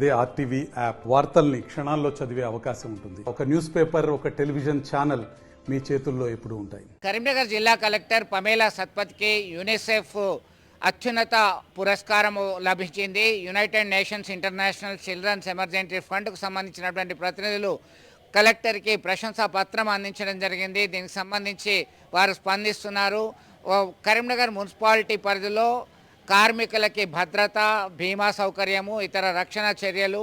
అదే RTV app వార్తల్ని క్షణాల్లో చదివే అవకాశం ఉంటుంది. ఒక న్యూస్ పేపర్, ఒక టెలివిజన్ ఛానల్ మీ చేతుల్లో ఎప్పుడూ ఉంటాయి. కరీంనగర్ జిల్లా కలెక్టర్ పమేలా సత్పథ్కి యునిసెఫ్ అత్యున్నత పురస్కారం లభించింది. United Nations International Children's Emergency ఫండ్కు సంబంధించినటువంటి ప్రతినిధులు కలెక్టర్కి ప్రశంసా పత్రం అందించడం జరిగింది. దీనికి సంబంధించి వారు స్పందిస్తున్నారు. కరీంనగర్ మున్సిపాలిటీ పరిధిలో కార్మికులకి భద్రత, బీమా సౌకర్యము, ఇతర రక్షణ చర్యలు,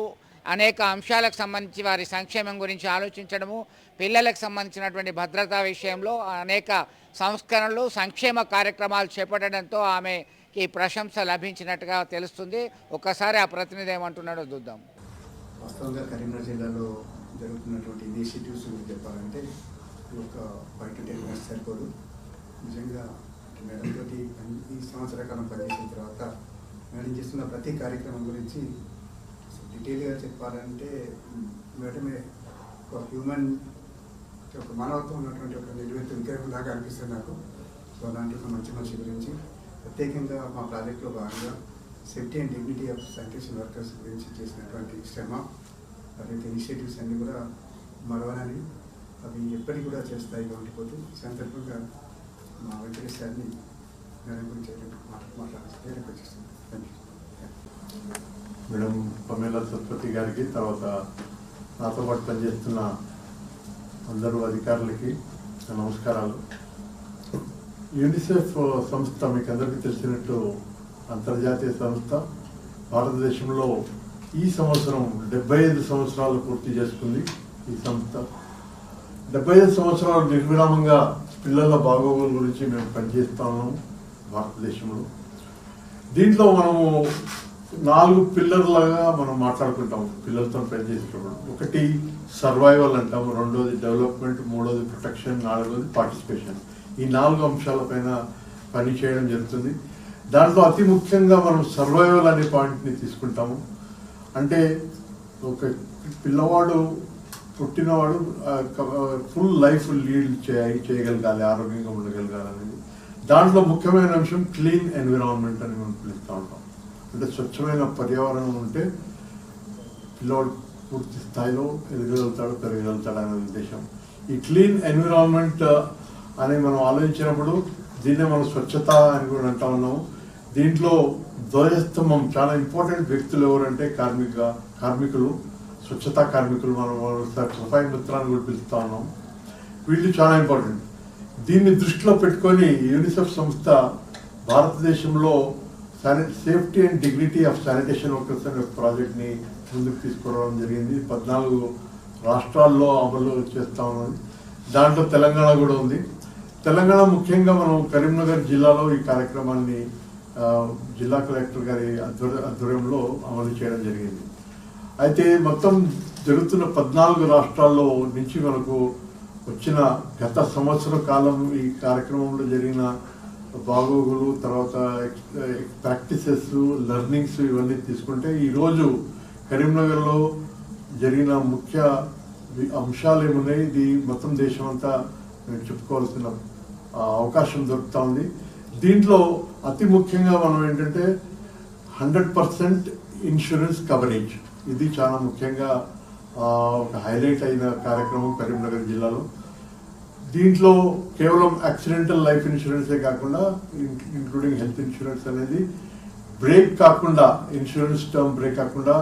అనేక అంశాలకు సంబంధించి వారి సంక్షేమం గురించి ఆలోచించడము, పిల్లలకు సంబంధించినటువంటి భద్రతా విషయంలో అనేక సంస్కరణలు, సంక్షేమ కార్యక్రమాలు చేపట్టడంతో ఆమెకి ప్రశంస లభించినట్టుగా తెలుస్తుంది. ఒక్కసారి ఆ ప్రతినిధి ఏమంటున్నాడో చూద్దాం. వాస్తవంగా కరీంనగర్ జిల్లాలో జరుగుతున్నటువంటి ఇనిషియేటివ్స్ గురించి చెప్పాలంటే ఒక 5 to 10 minutes సరిపోదు. నిజంగా మేడం తోటి ఈ సంవత్సర కాలం పనిచేసిన తర్వాత మేడం చేస్తున్న ప్రతి కార్యక్రమం గురించి డీటెయిల్గా చెప్పాలంటే మేడమే ఒక హ్యూమన్, ఒక మానవత్వం ఉన్నటువంటి ఒక నిలువెత్తు విగ్రహం లాగా అనిపిస్తుంది నాకు. సో అలాంటి ఒక మంచి మనిషి గురించి ప్రత్యేకంగా మా ప్రాజెక్టులో భాగంగా safety and dignity of sanitation workers గురించి చేసినటువంటి శ్రమ, అదైతే ఇనిషియేటివ్స్ అన్నీ కూడా మరవనని, అవి ఎప్పటికీ కూడా చేస్తాయిగా ఉండిపోతుంది. ఈ సందర్భంగా మా వెంకటేష్ గారిని మేడం గురించి మాట్లాడుతున్నాను. మేడం పమేలా సత్పథి గారికి, తర్వాత నాతో పాటు పనిచేస్తున్న అందరూ అధికారులకి నమస్కారాలు. యూనిసెఫ్ సంస్థ మీకు అందరికీ తెలిసినట్టు అంతర్జాతీయ సంస్థ. భారతదేశంలో ఈ సంవత్సరం 75 సంవత్సరాలు పూర్తి చేసుకుంది. ఈ సంస్థ 75 సంవత్సరాలు నిర్విరామంగా పిల్లల బాగోగుల గురించి మేము పనిచేస్తా ఉన్నాము భారతదేశంలో. దీంట్లో మనము 4 పిల్లర్లాగా మనం మాట్లాడుకుంటాం పిల్లలతో పనిచేసేటప్పుడు. ఒకటి సర్వైవల్ అంటాము, రెండోది డెవలప్మెంట్, మూడోది ప్రొటెక్షన్, నాలుగోది పార్టిసిపేషన్. ఈ 4 అంశాలపైన పని చేయడం జరుగుతుంది. దాంట్లో అతి ముఖ్యంగా మనం సర్వైవల్ అనే పాయింట్ని తీసుకుంటాము. అంటే ఒక పిల్లవాడు పుట్టినవాడు ఫుల్ లైఫ్ లీడ్ చేయగలగాలి, ఆరోగ్యంగా ఉండగలగాలి అనేది. దాంట్లో ముఖ్యమైన అంశం క్లీన్ ఎన్విరాన్మెంట్ అని మనం పిలుస్తూ ఉంటాం. అంటే స్వచ్ఛమైన పర్యావరణం ఉంటే పిల్లవాడు పూర్తి స్థాయిలో ఎదగలుగుతాడు, పెరగలుగుతాడు అనే ఉద్దేశం. ఈ క్లీన్ ఎన్విరాన్మెంట్ అని మనం ఆలోచించినప్పుడు దీన్నే మనం స్వచ్ఛత అని కూడా అంటా ఉన్నాము. దీంట్లో ధ్వజస్తంభం చాలా ఇంపార్టెంట్ వ్యక్తులు ఎవరంటే కార్మికులు, స్వచ్ఛతా కార్మికులు, మనం సఫాయి మిత్రాన్ని కూడా పిలుస్తూ ఉన్నాం. వీళ్ళు చాలా ఇంపార్టెంట్. దీన్ని దృష్టిలో పెట్టుకొని యూనిసెఫ్ సంస్థ భారతదేశంలో safety and dignity of sanitation workers అనే ప్రాజెక్ట్ని ముందుకు తీసుకురావడం జరిగింది. 14 రాష్ట్రాల్లో అమలు చేస్తూ ఉన్నది. దాంట్లో తెలంగాణ కూడా ఉంది. తెలంగాణ ముఖ్యంగా మనం కరీంనగర్ జిల్లాలో ఈ కార్యక్రమాన్ని జిల్లా కలెక్టర్ గారి ఆధ్వర్యంలో అమలు చేయడం జరిగింది. అయితే మొత్తం జరుగుతున్న 14 రాష్ట్రాల్లో నుంచి మనకు వచ్చిన గత సంవత్సర కాలం ఈ కార్యక్రమంలో జరిగిన బాగోగులు, తర్వాత ప్రాక్టీసెస్, లెర్నింగ్స్ ఇవన్నీ తీసుకుంటే ఈరోజు కరీంనగర్లో జరిగిన ముఖ్య అంశాలు ఏమున్నాయి, ఇది మొత్తం దేశం అంతా చెప్పుకోవాల్సిన అవకాశం దొరుకుతూ ఉంది. దీంట్లో అతి ముఖ్యంగా మనం ఏంటంటే 100% ఇన్సూరెన్స్ కవరేజ్, ఇది చాలా ముఖ్యంగా ఒక హైలైట్ అయిన కార్యక్రమం కరీంనగర్ జిల్లాలో. దీంట్లో కేవలం యాక్సిడెంటల్ లైఫ్ ఇన్సూరెన్సే కాకుండా ఇంక్లూడింగ్ హెల్త్ ఇన్సూరెన్స్ అనేది బ్రేక్ కాకుండా, ఇన్సూరెన్స్ టర్మ్ బ్రేక్ కాకుండా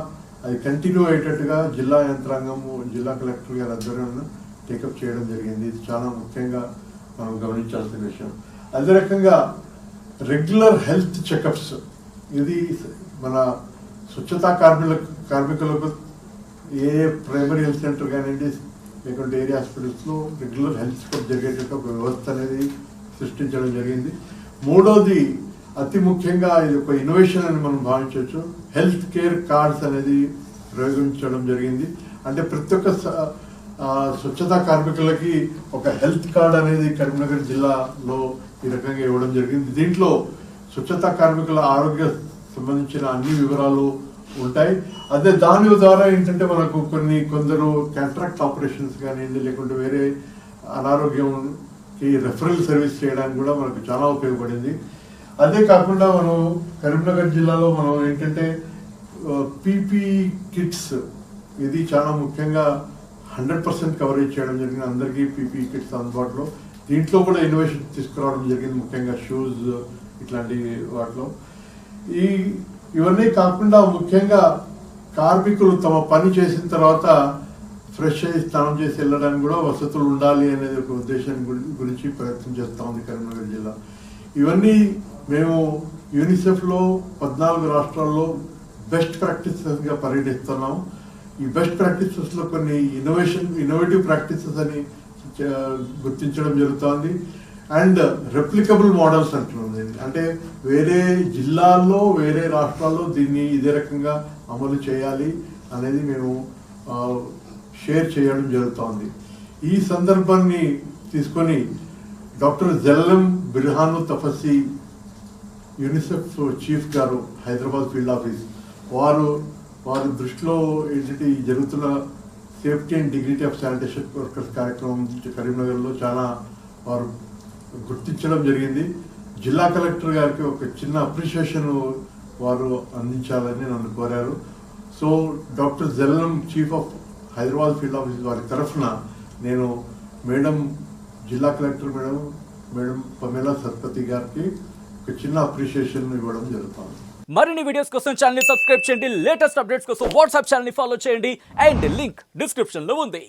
అది కంటిన్యూ అయ్యేటట్టుగా జిల్లా యంత్రాంగము, జిల్లా కలెక్టర్ గారి ఆధ్వర్యంలో టేకప్ చేయడం జరిగింది. ఇది చాలా ముఖ్యంగా మనం గమనించాల్సిన విషయం. అదే రకంగా రెగ్యులర్ హెల్త్ చెకప్స్, ఇది మన స్వచ్ఛతా కార్మికులకు ఏ ప్రైమరీ హెల్త్ సెంటర్ కానివ్వండి, లేకుంటే ఏరియా హాస్పిటల్స్లో రెగ్యులర్ హెల్త్ చెకప్ జరిగేటట్టు ఒక వ్యవస్థ అనేది సృష్టించడం జరిగింది. మూడోది అతి ముఖ్యంగా ఇది ఒక ఇన్నోవేషన్ అని మనం భావించవచ్చు, హెల్త్ కేర్ కార్డ్స్ అనేది ప్రయోగించడం జరిగింది. అంటే ప్రతి ఒక్క స్వచ్ఛతా కార్మికులకి ఒక హెల్త్ కార్డ్ అనేది కరీంనగర్ జిల్లాలో ఈ రకంగా ఇవ్వడం జరిగింది. దీంట్లో స్వచ్ఛతా కార్మికుల ఆరోగ్య సంబంధించిన అన్ని వివరాలు ఉంటాయి. అదే దాని ద్వారా ఏంటంటే మనకు కొందరు కాంట్రాక్ట్ ఆపరేషన్స్ కానివ్వండి, లేకుంటే వేరే అనారోగ్యంకి రెఫరల్ సర్వీస్ చేయడానికి కూడా మనకు చాలా ఉపయోగపడింది. అదే కాకుండా మనం కరీంనగర్ జిల్లాలో మనం ఏంటంటే పీపీ కిట్స్ ఇది చాలా ముఖ్యంగా 100% కవరేజ్ చేయడం జరిగింది. అందరికీ పీపీ కిట్స్ అందుబాటులో. దీంట్లో కూడా ఇన్నోవేషన్ తీసుకురావడం జరిగింది, ముఖ్యంగా షూస్ ఇట్లాంటి వాటిలో. ఇవన్నీ కాకుండా ముఖ్యంగా కార్మికులు తమ పని చేసిన తర్వాత ఫ్రెష్ అయ్యి స్నానం చేసి వెళ్ళడానికి కూడా వసతులు ఉండాలి అనేది ఒక ఉద్దేశం గురించి ప్రయత్నం చేస్తూ ఉంది కరీంనగర్ జిల్లా. ఇవన్నీ మేము యూనిసెఫ్లో 14 రాష్ట్రాల్లో బెస్ట్ ప్రాక్టీసెస్గా పరిగణిస్తున్నాం. ఈ బెస్ట్ ప్రాక్టీసెస్లో కొన్ని ఇన్నోవేటివ్ ప్రాక్టీసెస్ అని గుర్తించడం జరుగుతోంది. అండ్ రెప్లికబుల్ మోడల్స్ అంటున్నది, అంటే వేరే జిల్లాల్లో వేరే రాష్ట్రాల్లో దీన్ని ఇదే రకంగా అమలు చేయాలి అనేది మేము షేర్ చేయడం జరుగుతోంది. ఈ సందర్భాన్ని తీసుకొని డాక్టర్ జల్లం బిర్హాను తఫస్సి యూనిసెఫ్ చీఫ్ గారు హైదరాబాద్ ఫీల్డ్ ఆఫీస్ వారి దృష్టిలో ఏంటంటే ఈ జరుగుతున్న safety and dignity of sanitation workers కార్యక్రమం కరీంనగర్లో చాలా వారు గుర్తించడం జరిగింది. జిల్లా కలెక్టర్ గారికి ఒక చిన్న అప్రిషియేషన్ వారు అందించాలని నన్ను కోరారు. So doctor Jallam chief of Hyderabad field office వారి తరఫున నేను జిల్లా కలెక్టర్ మేడం పమేలా సత్పతి గారికి ఒక చిన్న అప్రిషియేషన్ ఇవ్వడం జరుగుతుంది. మరిన్ని వీడియోస్ కోసం ఛానల్ ని సబ్స్క్రైబ్ చేయండి, లేటెస్ట్ అప్డేట్స్ కోసం వాట్సాప్ ఛానల్ ని ఫాలో చేయండి అండ్ లింక్ డిస్క్రిప్షన్ లో ఉంది.